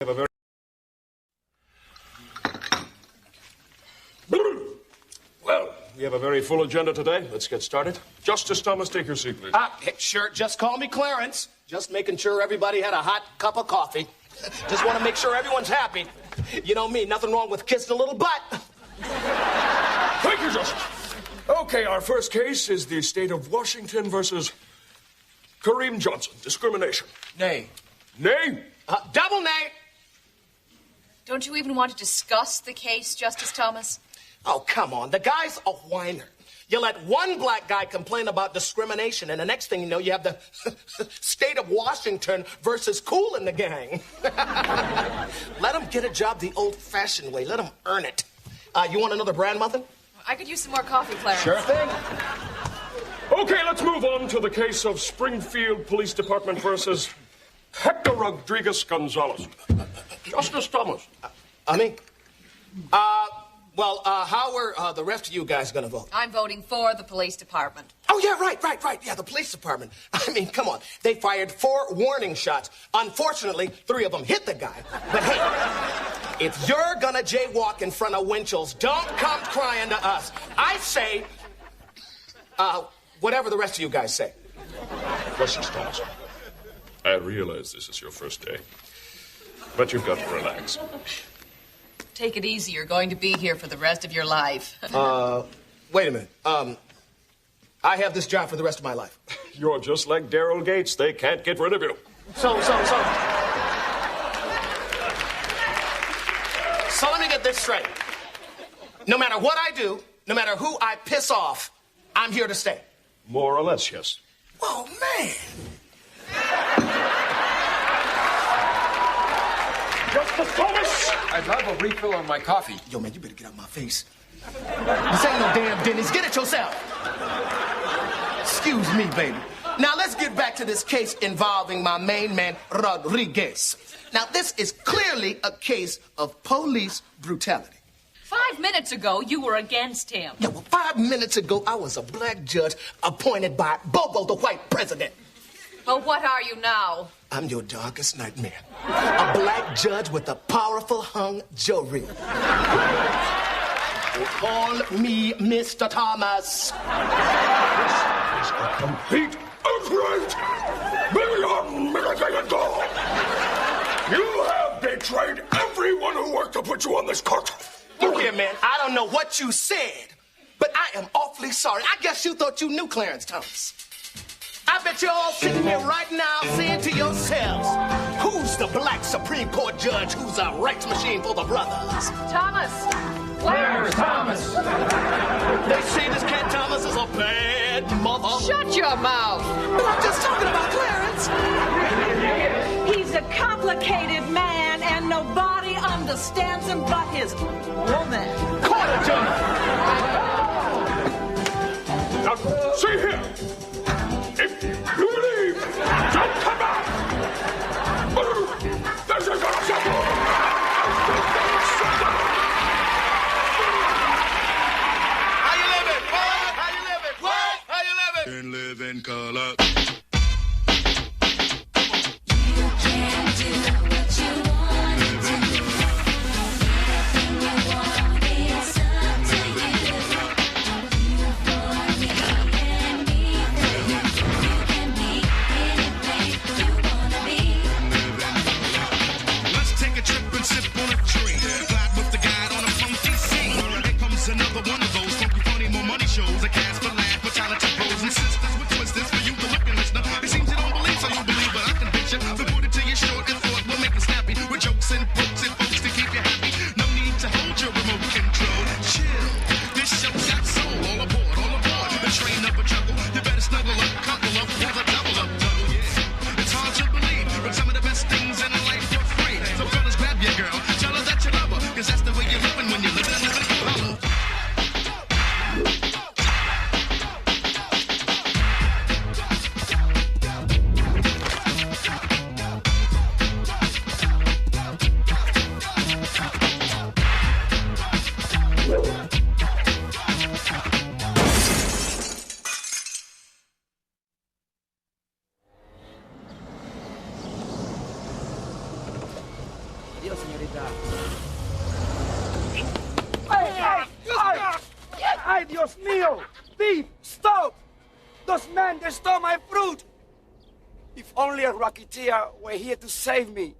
Have a very well, we have a very full agenda today. Let's get started. Justice Thomas, take your seat, please. Sure, just call me Clarance. Just making sure everybody had a hot cup of coffee. Just want to make sure everyone's happy. You know me, nothing wrong with kissing a little butt. Thank you, Justice. Okay, our first case is the state of Washington versus Kareem Johnson. Discrimination. Nay. Nay? Double nay. Don't you even want to discuss the case, Justice Thomas? Oh, come on. The guy's a whiner. You let one black guy complain about discrimination, and the next thing you know, you have the state of Washington versus Kool in the Gang. Let him get a job the old-fashioned way. Let him earn it. You want another brand muffin? I could use some more coffee, Clarence. Sure thing. Okay, let's move on to the case of Springfield Police Department versus Hector Rodriguez Gonzalez. Justice Thomas. How are the rest of you guys gonna vote? I'm voting for the police department. Oh, yeah, right. Yeah, the police department. I mean, come on. They fired 4 warning shots. Unfortunately, 3 of them hit the guy. But hey, if you're gonna jaywalk in front of Winchell's, don't come crying to us. I say, whatever the rest of you guys say. Justice Thomas, I realize this is your first day, but you've got to relax. Take it easy. You're going to be here for the rest of your life. Wait a minute. I have this job for the rest of my life. You're just like Daryl Gates. They can't get rid of you. So let me get this straight. No matter what I do, no matter who I piss off, I'm here to stay. More or less, yes. Oh, man. Justice Thomas! I'd love a refill on my coffee. Yo, man, you better get out of my face. This ain't no damn Denny's. Get it yourself. Excuse me, baby. Now, let's get back to this case involving my main man, Rodriguez. Now, this is clearly a case of police brutality. 5 minutes ago, you were against him. Yeah, well, 5 minutes ago, I was a black judge appointed by Bobo, the white president. Well, what are you now? I'm your darkest nightmare. A black judge with a powerful hung jury. Call me Mr. Thomas. This is a complete outrage! Beyond mitigated law! You have betrayed everyone who worked to put you on this court. Look here, man. I don't know what you said, but I am awfully sorry. I guess you thought you knew Clarence Thomas. I bet you're all sitting here right now saying to yourselves, who's the black Supreme Court judge who's a rights machine for the brothers? Thomas! Clarence Thomas! They say this cat Thomas is a bad mother. Shut your mouth! But I'm just talking about Clarence. He's a complicated man, and nobody understands him but his woman. Court adjourned. Now, see here! If you leave, don't come back! This is gonna settle! How you living? What? How you living? What? How you living? And live in color. Adiós, señorita. Ay, Dios mío! Thief, stop! Those men, they stole my fruit! If only a racketeer were here to save me.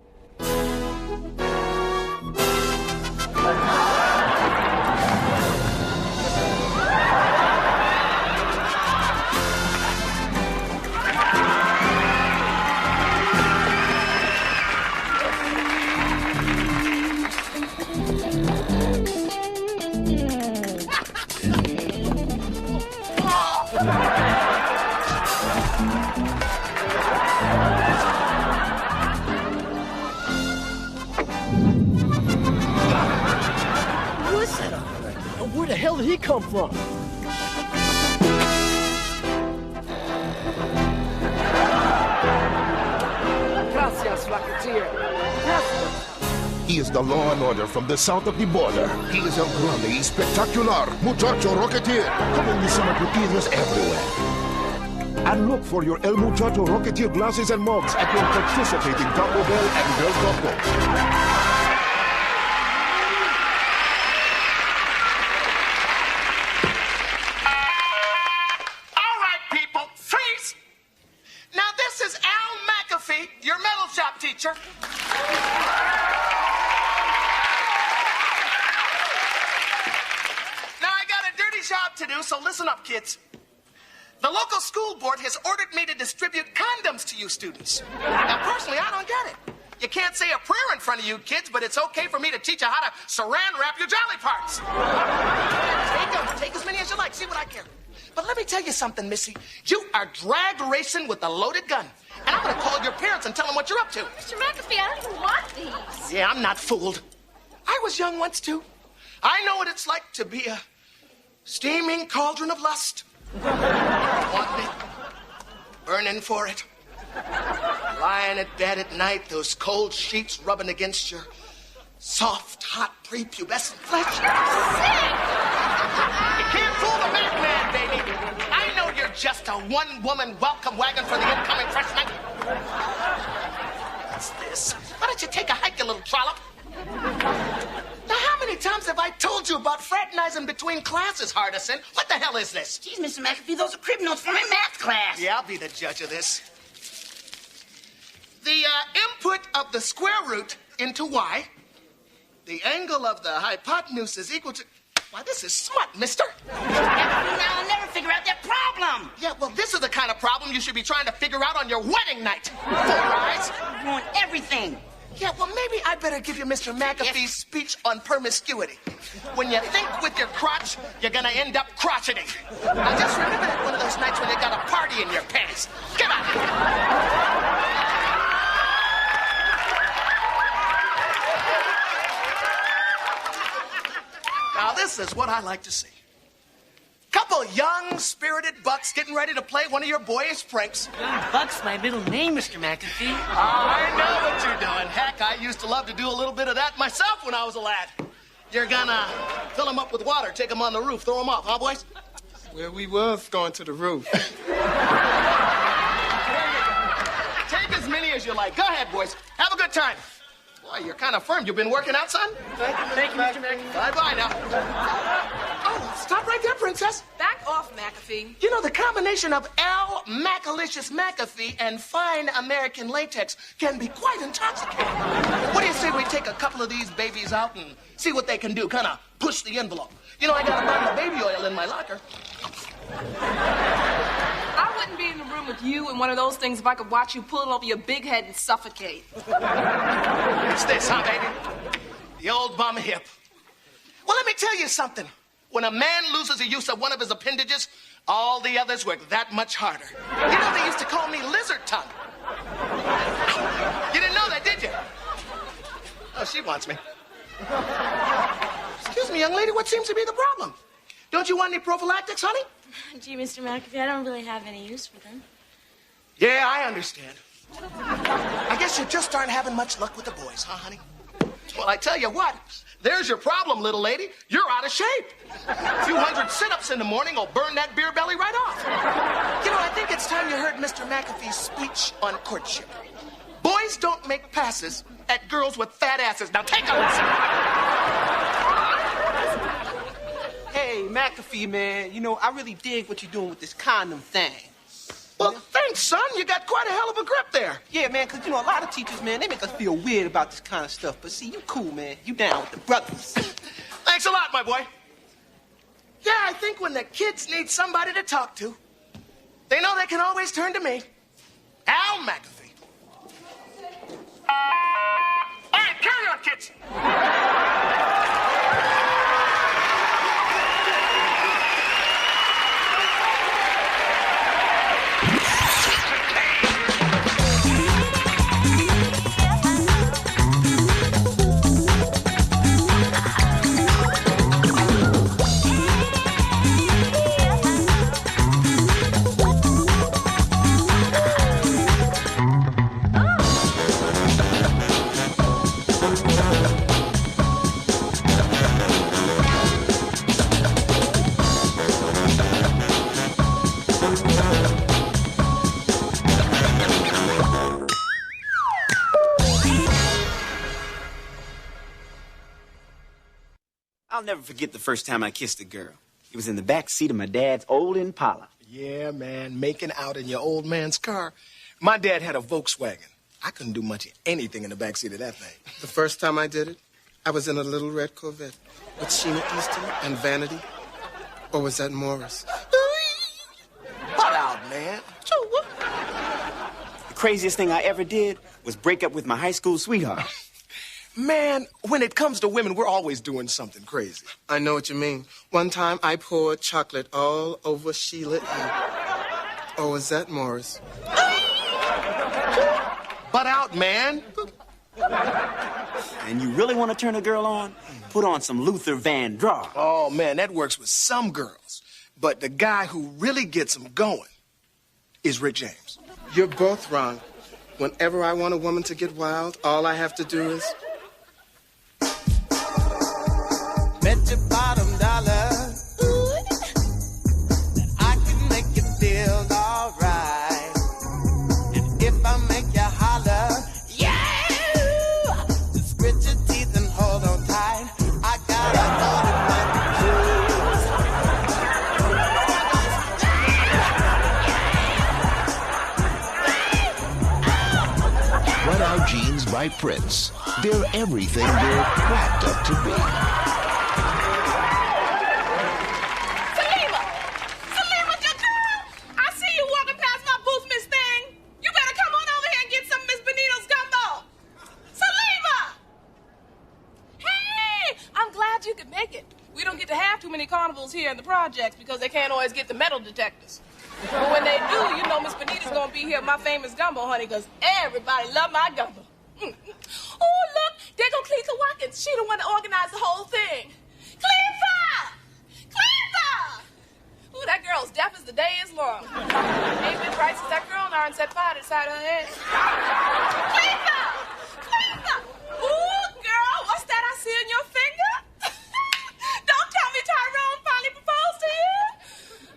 Where the hell did he come from? Gracias, racketeer. Gracias. He is the law and order from the south of the border. He is El Grande y Spectacular, Muchacho Rocketeer. Come in the summer boutiques everywhere. And look for your El Muchacho Rocketeer glasses and mugs at your participating Taco Bell and Del Taco. Teacher. Now I got a dirty job to do, so listen up, kids. The local school board has ordered me to distribute condoms to you students. Now, personally, I don't get it. You can't say a prayer in front of you kids, but it's okay for me to teach you how to saran wrap your jolly parts. Take as many as you like, see what I care. But let me tell you something, Missy. You are drag racing with a loaded gun. And I'm going to call your parents and tell them what you're up to. Mr. McAfee, I don't even want these. Yeah, I'm not fooled. I was young once, too. I know what it's like to be a steaming cauldron of lust. Want me? Burning for it. Lying at bed at night, those cold sheets rubbing against your soft, hot, prepubescent flesh. You can't fool the Mac man, baby. I know you're just a one-woman welcome wagon for the incoming freshman. What's this? Why don't you take a hike, you little trollop? Now, how many times have I told you about fraternizing between classes, Hardison? What the hell is this? Geez, Mr. McAfee, those are crib notes from my math class. Yeah, I'll be the judge of this. The input of the square root into y, the angle of the hypotenuse is equal to... Why, this is smart, mister. Now I'll never figure out that problem. Yeah, well, this is the kind of problem you should be trying to figure out on your wedding night. Four eyes. You ruined everything. Yeah, well, maybe I better give you Mr. McAfee's speech on promiscuity. When you think with your crotch, you're gonna end up crotcheting. Now, just remember that one of those nights when you got a party in your pants. Get out of here. Now, this is what I like to see. Couple young, spirited bucks getting ready to play one of your boyish pranks. Young Buck's my middle name, Mr. McAfee. I know what you're doing. Heck, I used to love to do a little bit of that myself when I was a lad. You're gonna fill them up with water, take them on the roof, throw them off, huh, boys? Well, we was going to the roof. Take as many as you like. Go ahead, boys. Have a good time. Boy, you're kind of firm. You been working out, son? Thank you, Mr. McAfee. Bye-bye now. Oh, stop right there, princess. Back off, McAfee. You know, the combination of L. Macalicious McAfee and fine American latex can be quite intoxicating. What do you say we take a couple of these babies out and see what they can do? Kind of push the envelope. You know, I got a bottle of baby oil in my locker. I wouldn't be in the room with you and one of those things if I could watch you pull it over your big head and suffocate. It's this, huh, baby? The old bum hip. Well, let me tell you something. When a man loses the use of one of his appendages, all the others work that much harder. You know, they used to call me lizard tongue. You didn't know that, did you? Oh, she wants me. Excuse me, young lady, what seems to be the problem? Don't you want any prophylactics, honey? Gee, Mr. McAfee, I don't really have any use for them. Yeah, I understand. I guess you just aren't having much luck with the boys, huh, honey? Well, I tell you what, there's your problem, little lady. You're out of shape. A few hundred sit-ups in the morning will burn that beer belly right off. You know, I think it's time you heard Mr. McAfee's speech on courtship. Boy Guys don't make passes at girls with fat asses. Now take a lesson. Hey, McAfee, man, you know, I really dig what you're doing with this condom thing. Well, thanks, son. You got quite a hell of a grip there. Yeah, man, because, you know, a lot of teachers, man, they make us feel weird about this kind of stuff. But see, you cool, man. You down with the brothers. Thanks a lot, my boy. Yeah, I think when the kids need somebody to talk to, they know they can always turn to me. Al McAfee. All right, carry on, kids. I'll never forget the first time I kissed a girl. It was in the back seat of my dad's old Impala. Yeah, man, making out in your old man's car. My dad had a Volkswagen. I couldn't do much of anything in the backseat of that thing. The first time I did it, I was in a little red Corvette with Sheena Easton and Vanity. Or was that Morris? Cut out, man. The craziest thing I ever did was break up with my high school sweetheart. Man, when it comes to women, we're always doing something crazy. I know what you mean. One time I poured chocolate all over Sheila E. Or was that Morris? Butt out, man. And you really want to turn a girl on? Put on some Luther Vandross. Oh, man, that works with some girls. But the guy who really gets them going is Rick James. You're both wrong. Whenever I want a woman to get wild, all I have to do is... Bet your bottom dollar that I can make you feel alright. And if I make you holler, yeah, just grit your teeth and hold on tight. I got a Cut Out Jeans by Prince. They're everything they're cracked up to be. Carnivals here in the projects because they can't always get the metal detectors. But when they do, you know Miss Benita's gonna be here, my famous gumbo, honey, because everybody love my gumbo. Oh, look, there go Cleetha Watkins. She the one that organized the whole thing. Cleetha! Cleetha! Ooh, that girl's deaf as the day is long. Ain't been right since that girl Narn set fire to the side of her head. Cleetha! Cleetha! Ooh, girl, what's that I see in your finger? Don't tell me Tyrone finally proposed to you.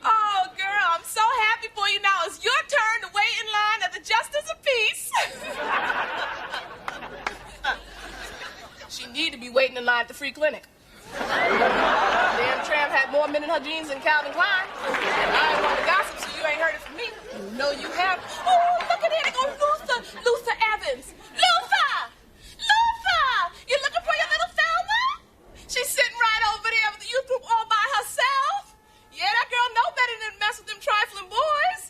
Oh, girl, I'm so happy for you now. It's your turn to wait in line at the Justice of Peace. She need to be waiting in line at the free clinic. Damn tramp had more men in her jeans than Calvin Klein. I ain't want to gossip, so you ain't heard it from me. You know you have. Oh, look at here. They go Luther Evans. Luther! Luther! You looking for your little Thelma? She's sitting right over there with the youth group all by herself. Yeah, that girl know better than to mess with them trifling boys.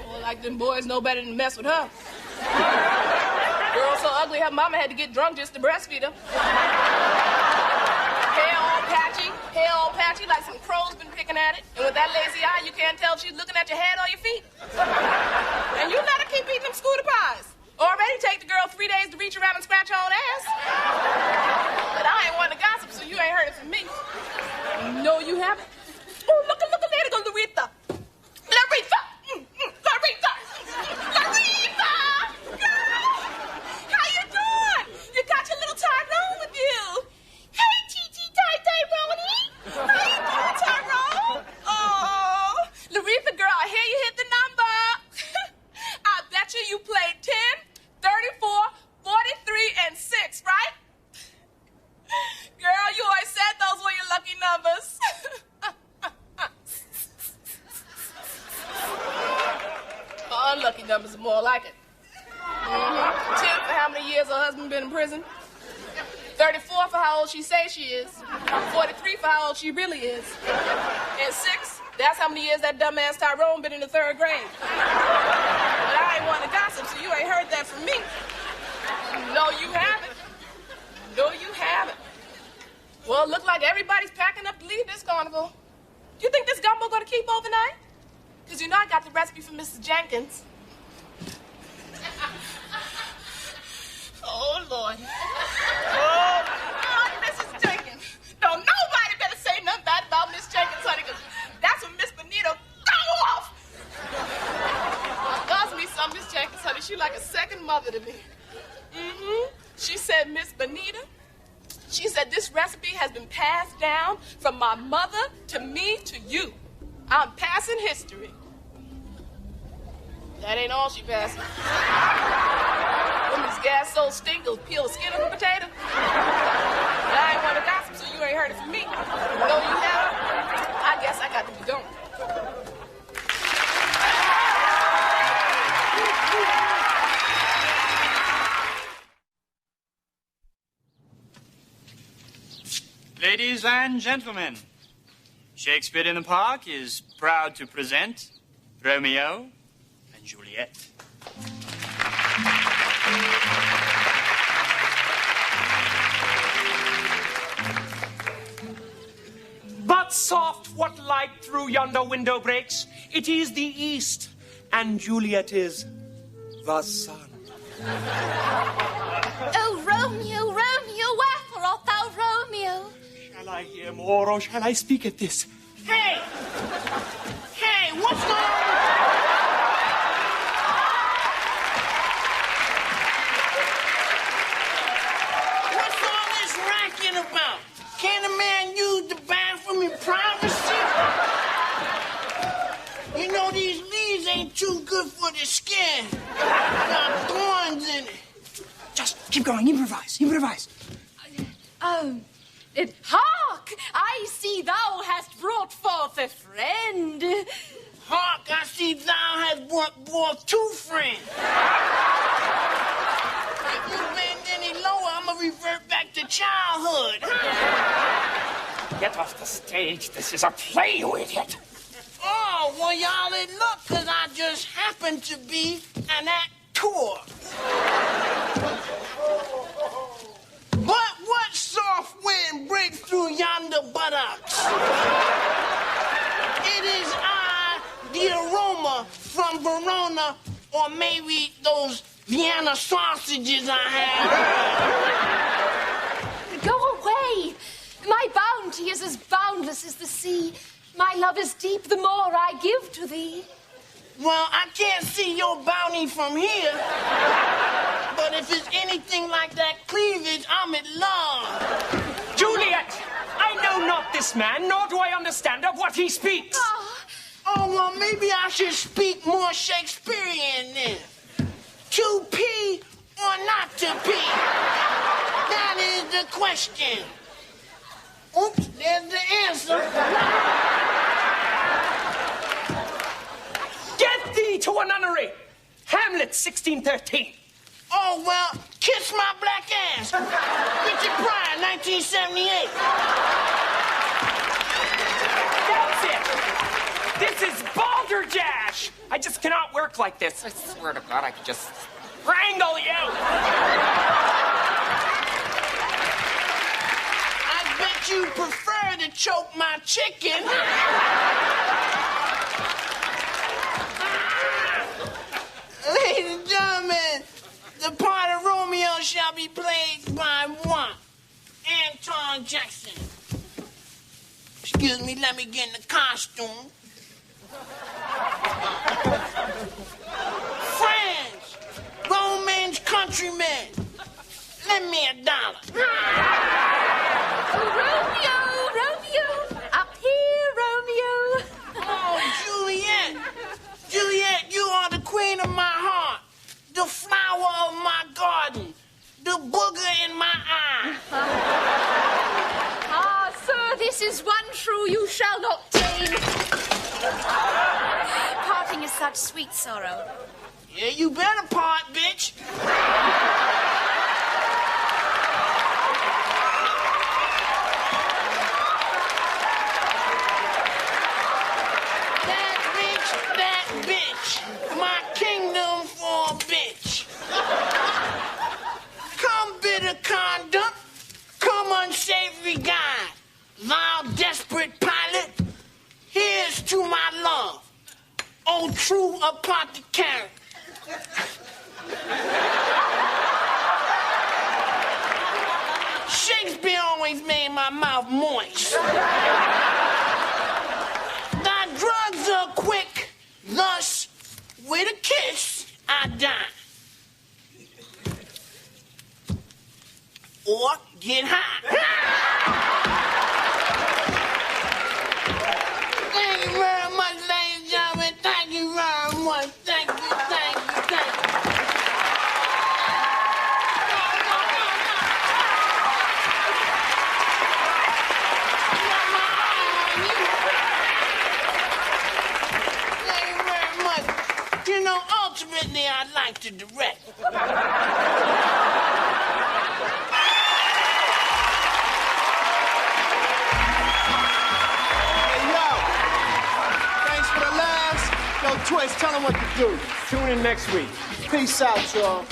Well, like them boys know better than to mess with her. Girl so ugly, her mama had to get drunk just to breastfeed her. Hair all patchy, like some crows been picking at it. And with that lazy eye, you can't tell if she's looking at your head or your feet. And you let her keep eating them scooter pies. Already take the girl 3 days to reach around and scratch her own ass. But I ain't one to gossip, so you ain't heard it from me. No, you haven't. Oh, look, there to go Laretha. Laretha! Laretha! Laretha! Girl! How you doing? You got your little Tyrone with you. Hey, Tyrone. How you doing, Tyrone? Oh, Laretha, girl, I hear you hit the number. I bet you are more like it. 10 for how many years her husband been in prison. 34 for how old she say she is. 43 for how old she really is. And 6, that's how many years that dumbass Tyrone been in the 3rd grade. But I ain't want to gossip, so you ain't heard that from me. No, you haven't. No, you haven't. Well, it look like everybody's packing up to leave this carnival. Do you think this gumbo gonna keep overnight? Because you know I got the recipe from Mrs. Jenkins. Oh, Lord. Oh, Lord, Mrs. Jenkins. Don't nobody better say nothing bad about Miss Jenkins, honey, because that's when Miss Bonita go off. Does me some Miss Jenkins, honey. She like a second mother to me. She said, Miss Bonita, she said this recipe has been passed down from my mother to me to you. I'm passing history. That ain't all she passing. Women's gas so stink, it'll peel the skin of a potato. But I ain't want to gossip, so you ain't heard it from me. No, you haven't. I guess I got to be going. Ladies and gentlemen, Shakespeare in the Park is proud to present Romeo and Juliet. But soft, what light through yonder window breaks? It is the east, and Juliet is the sun. Oh, Romeo, Romeo, wherefore art thou Romeo? Shall I hear more, or shall I speak at this? Hey! Hey, what's going on? What's all this racket about? Can a man use the bathroom in privacy? You know, these leaves ain't too good for the skin. Got thorns in it. Just keep going, improvise, improvise. Hark! I see thou hast brought forth a friend. Hark, I see thou hast brought forth 2 friends. If you bend any lower, I'm gonna revert back to childhood. Get off the stage. This is a play, you idiot. Oh, well, y'all in luck, because I just happen to be an actor. But what soft wind breaks through yonder buttocks? It is I, the aroma from Verona, or maybe those Vienna sausages I had. Go away. My bounty is as boundless as the sea. My love is deep the more I give to thee. Well, I can't see your bounty from here. But if it's anything like that cleavage, I'm in love. Juliet, I know not this man, nor do I understand of what he speaks. Oh, well, maybe I should speak more Shakespearean then. To pee or not to pee? That is the question. Oops, there's the answer. Get thee to a nunnery. Hamlet, 1613. Oh, well, kiss my black ass. Richard Pryor, 1978. That's it. This is balderdash. I just cannot work like this. I swear to God, I could just strangle you. I bet you prefer to choke my chicken. Ladies and gentlemen, the part of Romeo shall be played by one, Anton Jackson. Excuse me, let me get in the costume. Friends, Roman's countrymen, lend me $1. Romeo, Romeo, up here, Romeo. Oh, Juliet. Juliet, you are the queen of my heart, the flower of my garden, the booger in my eye. Ah, sir, this is one true you shall not tame. Parting is such sweet sorrow. Yeah, you better part, bitch. That bitch. My kingdom for a bitch. Come, bitter conduct. Come, unsavory guide. Thou desperate pilot. Here's to my love. Oh, true apothecary. Shakespeare always made my mouth moist. Thy drugs are quick, thus, with a kiss, I die. Or get high. Thank you very much, ladies and gentlemen. Thank you very much. Thank you, thank you, thank you. Thank you very much. You know, ultimately, I'd like to direct. Twist, tell them what to do. Tune in next week. Peace out, y'all.